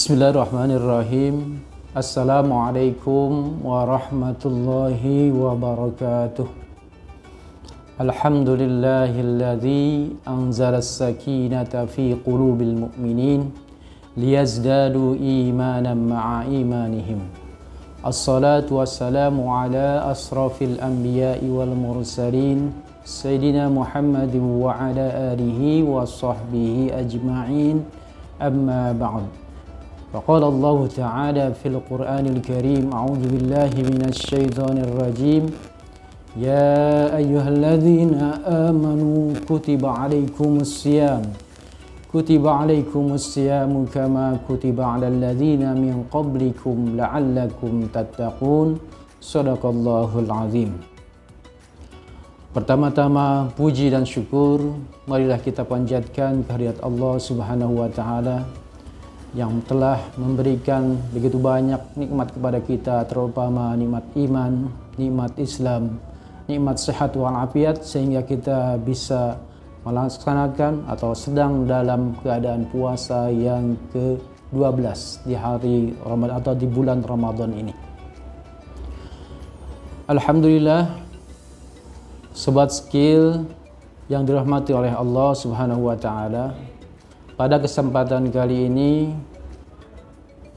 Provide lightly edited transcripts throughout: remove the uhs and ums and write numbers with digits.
Bismillahirrahmanirrahim. Assalamualaikum warahmatullahi wabarakatuh. Alhamdulillahilladzi anzala as-sakinata fi qulubil mu'minin liyazdadu imanan ma'a imanihim. Assalatu wassalamu ala asrafil anbiya'i wal mursalin Sayyidina Muhammadin wa ala alihi wa sahbihi ajma'in. Amma ba'd. فقال الله تعالى في القرآن الكريم أعوذ بالله من الشيطان الرجيم يا أيها الذين آمنوا كتب عليكم الصيام كما كتب على الذين من قبلكم لعلكم تتقون صدق الله العظيم. Pertama-tama puji dan syukur marilah kita panjatkan kehadirat Allah Subhanahu wa taala yang telah memberikan begitu banyak nikmat kepada kita, terutama nikmat iman, nikmat Islam, nikmat sehat walafiat, sehingga kita bisa melaksanakan atau sedang dalam keadaan puasa yang ke-12 di hari Ramadan atau di bulan Ramadan ini. Alhamdulillah, sobat skill yang dirahmati oleh Allah Subhanahu wa taala. Pada kesempatan kali ini,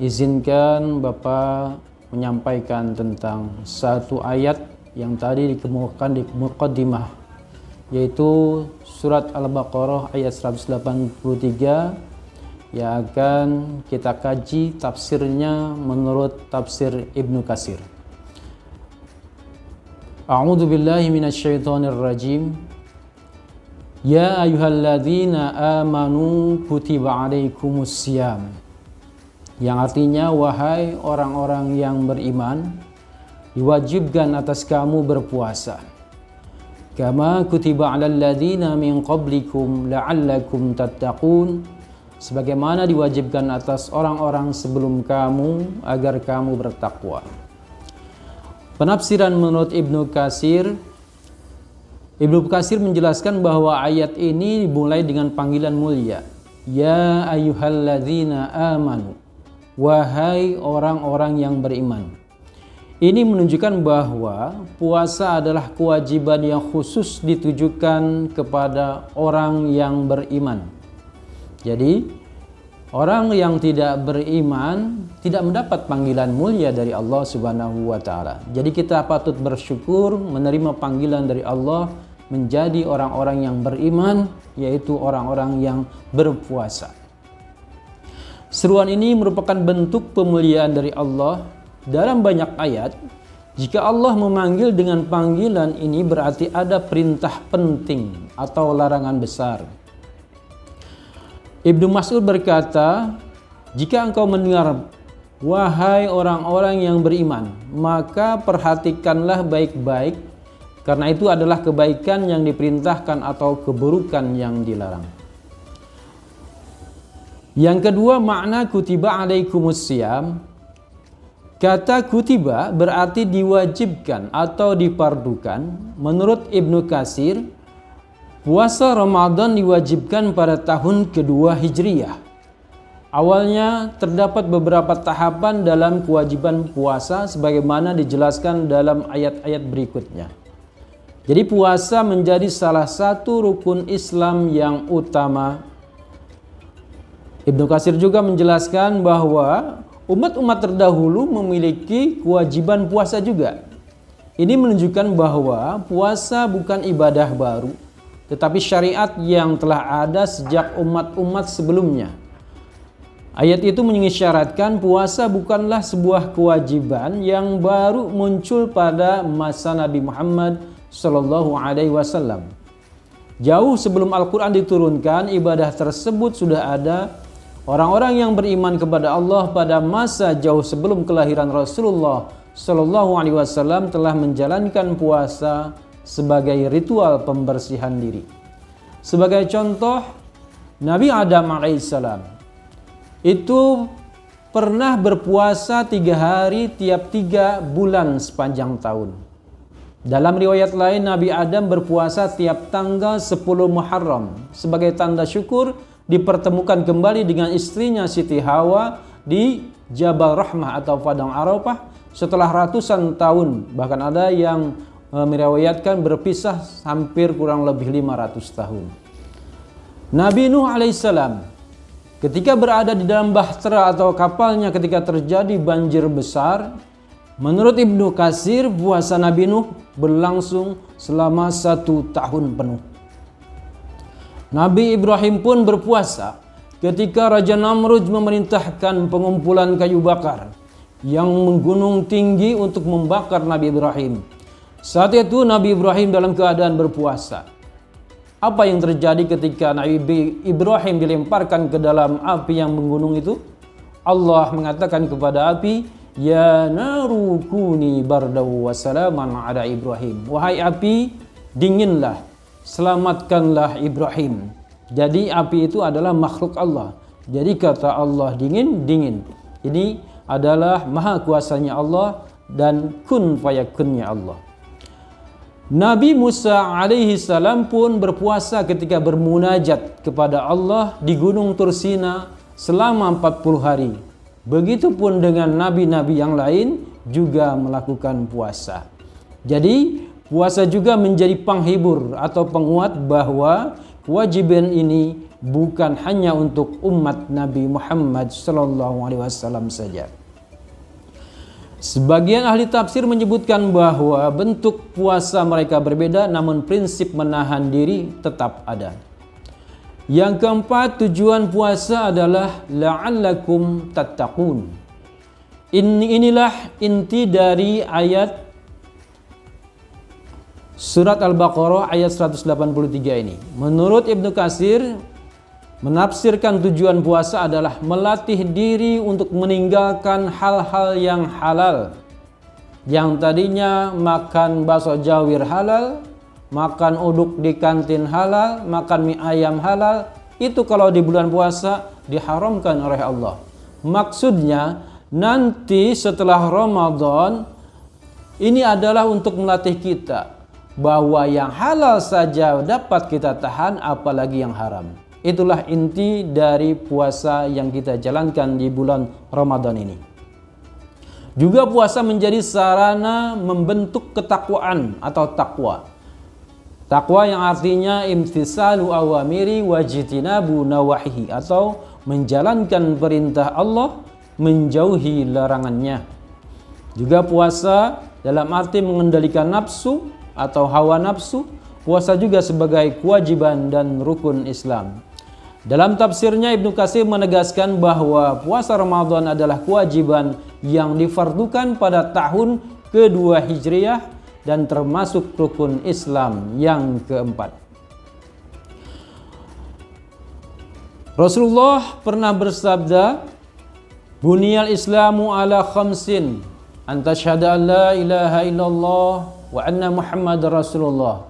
izinkan Bapak menyampaikan tentang satu ayat yang tadi dikemukakan di muqaddimah, yaitu surat Al-Baqarah ayat 183 yang akan kita kaji tafsirnya menurut tafsir Ibnu Katsir. A'udzu billahi minasyaitonir rajim. Ya ayyuhalladzina amanu kutiba alaikumussyam, yang artinya wahai orang-orang yang beriman, diwajibkan atas kamu berpuasa. Kama kutiba alal ladzina min qablikum la'allakum tattaqun, sebagaimana diwajibkan atas orang-orang sebelum kamu agar kamu bertakwa. Penafsiran menurut Ibnu Katsir menjelaskan bahwa ayat ini dimulai dengan panggilan mulia. Ya ayyuhalladzina amanu, wahai orang-orang yang beriman. Ini menunjukkan bahwa puasa adalah kewajiban yang khusus ditujukan kepada orang yang beriman. Jadi orang yang tidak beriman tidak mendapat panggilan mulia dari Allah Subhanahu wa taala. Jadi kita patut bersyukur menerima panggilan dari Allah menjadi orang-orang yang beriman, yaitu orang-orang yang berpuasa. Seruan ini merupakan bentuk pemuliaan dari Allah dalam banyak ayat. Jika Allah memanggil dengan panggilan ini berarti ada perintah penting atau larangan besar. Ibnu Mas'ud berkata, jika engkau mendengar wahai orang-orang yang beriman, maka perhatikanlah baik-baik, karena itu adalah kebaikan yang diperintahkan atau keburukan yang dilarang. Yang kedua, makna kutiba alaikumussyam. Kata kutiba berarti diwajibkan atau dipardukan. Menurut Ibnu Katsir, puasa Ramadan diwajibkan pada tahun kedua Hijriyah. Awalnya terdapat beberapa tahapan dalam kewajiban puasa sebagaimana dijelaskan dalam ayat-ayat berikutnya. Jadi puasa menjadi salah satu rukun Islam yang utama. Ibnu Katsir juga menjelaskan bahwa umat-umat terdahulu memiliki kewajiban puasa juga. Ini menunjukkan bahwa puasa bukan ibadah baru, tetapi syariat yang telah ada sejak umat-umat sebelumnya. Ayat itu mengisyaratkan puasa bukanlah sebuah kewajiban yang baru muncul pada masa Nabi Muhammad Sallallahu Alaihi Wasallam. Jauh sebelum Al-Quran diturunkan, ibadah tersebut sudah ada. Orang-orang yang beriman kepada Allah pada masa jauh sebelum kelahiran Rasulullah Sallallahu Alaihi Wasallam telah menjalankan puasa sebagai ritual pembersihan diri. Sebagai contoh, Nabi Adam alaihissalam itu pernah berpuasa 3 hari tiap 3 bulan sepanjang tahun. Dalam riwayat lain, Nabi Adam berpuasa tiap tanggal 10 Muharram sebagai tanda syukur dipertemukan kembali dengan istrinya Siti Hawa di Jabal Rahmah atau Padang Arafah setelah ratusan tahun, bahkan ada yang meriwayatkan berpisah hampir kurang lebih 500 tahun. Nabi Nuh alaihissalam ketika berada di dalam bahtera atau kapalnya ketika terjadi banjir besar, menurut Ibnu Katsir puasa Nabi Nuh berlangsung selama 1 tahun penuh. Nabi Ibrahim pun berpuasa ketika Raja Namrud memerintahkan pengumpulan kayu bakar yang menggunung tinggi untuk membakar Nabi Ibrahim. Saat itu Nabi Ibrahim dalam keadaan berpuasa. Apa yang terjadi ketika Nabi Ibrahim dilemparkan ke dalam api yang menggunung itu? Allah mengatakan kepada api, "Ya naru kuni bardaw wa salaman ala Ibrahim." Wahai api, dinginlah, selamatkanlah Ibrahim. Jadi api itu adalah makhluk Allah. Jadi kata Allah dingin, dingin. Ini adalah maha kuasanya Allah dan kun fayakunnya Allah. Nabi Musa alaihi salam pun berpuasa ketika bermunajat kepada Allah di Gunung Tursina selama 40 hari. Begitupun dengan nabi-nabi yang lain juga melakukan puasa. Jadi puasa juga menjadi penghibur atau penguat bahwa kewajiban ini bukan hanya untuk umat Nabi Muhammad SAW saja. Sebagian ahli tafsir menyebutkan bahwa bentuk puasa mereka berbeda, namun prinsip menahan diri tetap ada. Yang keempat, tujuan puasa adalah la'allakum tattaqun. Inilah inti dari ayat surat Al-Baqarah ayat 183 ini. Menurut Ibnu Katsir, menafsirkan tujuan puasa adalah melatih diri untuk meninggalkan hal-hal yang halal. Yang tadinya makan bakso jawir halal, makan uduk di kantin halal, makan mie ayam halal, itu kalau di bulan puasa diharamkan oleh Allah. Maksudnya nanti setelah Ramadan ini adalah untuk melatih kita bahwa yang halal saja dapat kita tahan, apalagi yang haram. Itulah inti dari puasa yang kita jalankan di bulan Ramadan ini. Juga puasa menjadi sarana membentuk ketakwaan atau takwa. Takwa yang artinya imtitsalu awamiri wajtinabu nawahihi, atau menjalankan perintah Allah, menjauhi larangannya. Juga puasa dalam arti mengendalikan nafsu atau hawa nafsu. Puasa juga sebagai kewajiban dan rukun Islam. Dalam tafsirnya Ibnu Katsir menegaskan bahwa puasa Ramadan adalah kewajiban yang difardukan pada tahun kedua Hijriah dan termasuk rukun Islam yang keempat. Rasulullah pernah bersabda, "Buniyal Islamu ala khamsin, an tasyhada an la ilaha illallah wa anna Muhammadar Rasulullah,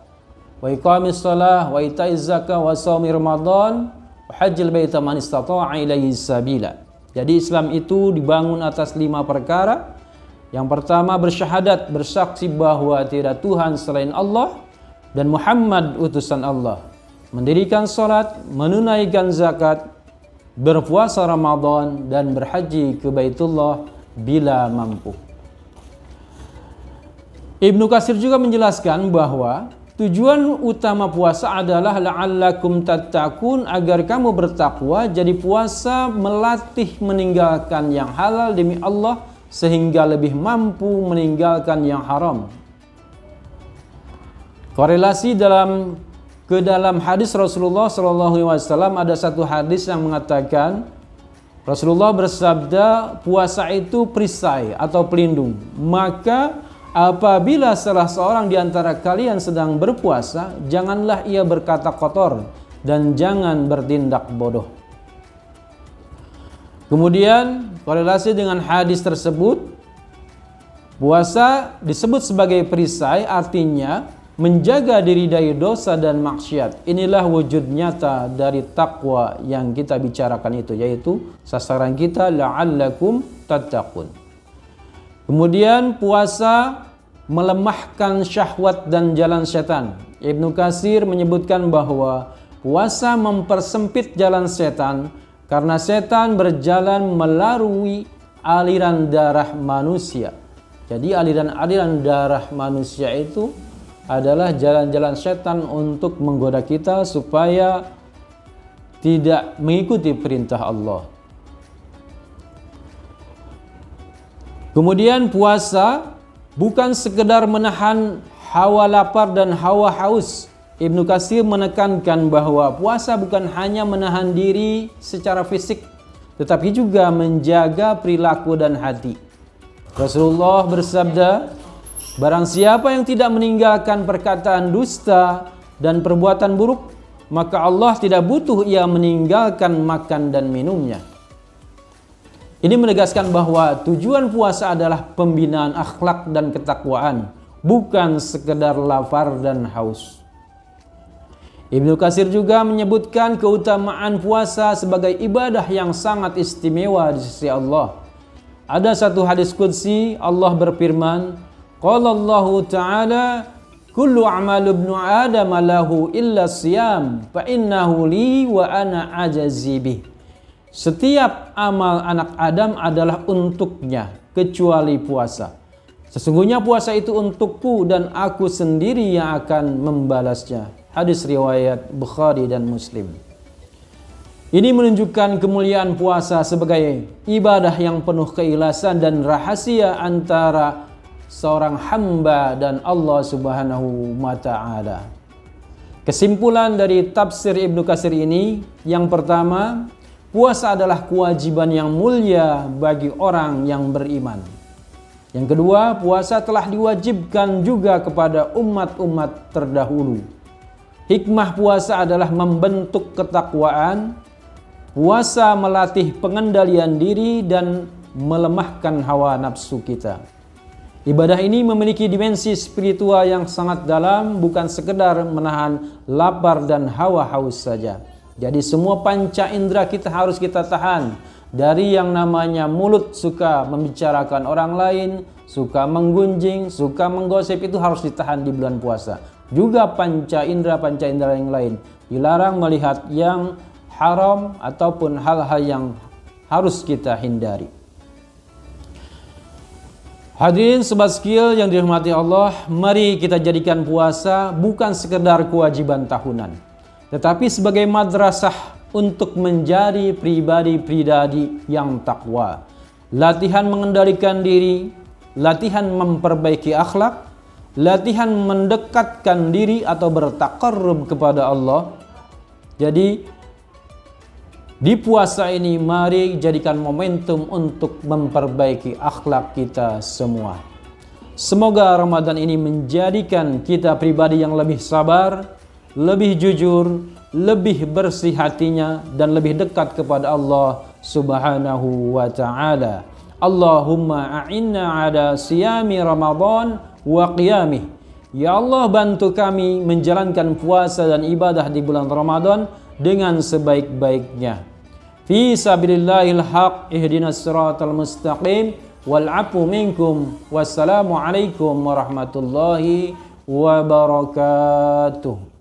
wa iqamis shalah wa itaiz zakah wa shaumi Ramadan, hajjil baita man istata'a ilaihi sabila." Jadi Islam itu dibangun atas 5 perkara. Yang pertama, bersyahadat, bersaksi bahwa tidak Tuhan selain Allah dan Muhammad utusan Allah. Mendirikan salat, menunaikan zakat, berpuasa Ramadan, dan berhaji ke Baitullah bila mampu. Ibnu Katsir juga menjelaskan bahwa tujuan utama puasa adalah la'allakum tattaqun, agar kamu bertakwa. Jadi puasa melatih meninggalkan yang halal demi Allah sehingga lebih mampu meninggalkan yang haram. Korelasi ke dalam hadis Rasulullah SAW, ada satu hadis yang mengatakan Rasulullah bersabda, puasa itu perisai atau pelindung. Maka apabila salah seorang di antara kalian sedang berpuasa, janganlah ia berkata kotor dan jangan bertindak bodoh. Kemudian korelasi dengan hadis tersebut, puasa disebut sebagai perisai, artinya menjaga diri dari dosa dan maksiat. Inilah wujud nyata dari takwa yang kita bicarakan itu, yaitu sasaran kita la'allakum tattaqun. Kemudian puasa melemahkan syahwat dan jalan setan. Ibnu Katsir menyebutkan bahwa puasa mempersempit jalan setan Karena setan berjalan melalui aliran darah manusia. Jadi aliran-aliran darah manusia itu adalah jalan-jalan setan untuk menggoda kita supaya tidak mengikuti perintah Allah. Kemudian puasa bukan sekedar menahan hawa lapar dan hawa haus. Ibnu Katsir menekankan bahwa puasa bukan hanya menahan diri secara fisik, tetapi juga menjaga perilaku dan hati. Rasulullah bersabda, barang siapa yang tidak meninggalkan perkataan dusta dan perbuatan buruk, maka Allah tidak butuh ia meninggalkan makan dan minumnya. Ini menegaskan bahwa tujuan puasa adalah pembinaan akhlak dan ketakwaan, bukan sekedar lapar dan haus. Ibnu Katsir juga menyebutkan keutamaan puasa sebagai ibadah yang sangat istimewa di sisi Allah. Ada satu hadis qudsi, Allah berfirman, qala Allah Ta'ala, kullu a'malu ibnu Adam lahu illa siyam, fa innahu li wa ana ajazi bih. Setiap amal anak Adam adalah untuknya, kecuali puasa. Sesungguhnya puasa itu untukku dan aku sendiri yang akan membalasnya. Hadis riwayat Bukhari dan Muslim. Ini menunjukkan kemuliaan puasa sebagai ibadah yang penuh keikhlasan dan rahasia antara seorang hamba dan Allah Subhanahu wa Ta'ala. Kesimpulan dari tafsir Ibnu Katsir ini, yang pertama, puasa adalah kewajiban yang mulia bagi orang yang beriman. Yang kedua, puasa telah diwajibkan juga kepada umat-umat terdahulu. Hikmah puasa adalah membentuk ketakwaan. Puasa melatih pengendalian diri dan melemahkan hawa nafsu kita. Ibadah ini memiliki dimensi spiritual yang sangat dalam, bukan sekedar menahan lapar dan hawa haus saja. Jadi semua panca indera kita harus kita tahan. Dari yang namanya mulut suka membicarakan orang lain, suka menggunjing, suka menggosip, itu harus ditahan di bulan puasa. Juga panca indera yang lain. Dilarang melihat yang haram ataupun hal-hal yang harus kita hindari. Hadirin sobat skill yang dirahmati Allah, mari kita jadikan puasa bukan sekedar kewajiban tahunan, tetapi sebagai madrasah untuk menjadi pribadi-pribadi yang takwa. Latihan mengendalikan diri, latihan memperbaiki akhlak, latihan mendekatkan diri atau bertaqarrub kepada Allah. Jadi di puasa ini mari jadikan momentum untuk memperbaiki akhlak kita semua. Semoga Ramadan ini menjadikan kita pribadi yang lebih sabar, lebih jujur, lebih bersih hatinya, dan lebih dekat kepada Allah Subhanahu wa Ta'ala. Allahumma a'inna ala siyami Ramadan wa qiyamih. Ya Allah, bantu kami menjalankan puasa dan ibadah di bulan Ramadan dengan sebaik-baiknya. Fi sabilillahil haq, ihdinas siratal mustaqim, wal afu minkum. Wassalamu alaikum warahmatullahi wabarakatuh.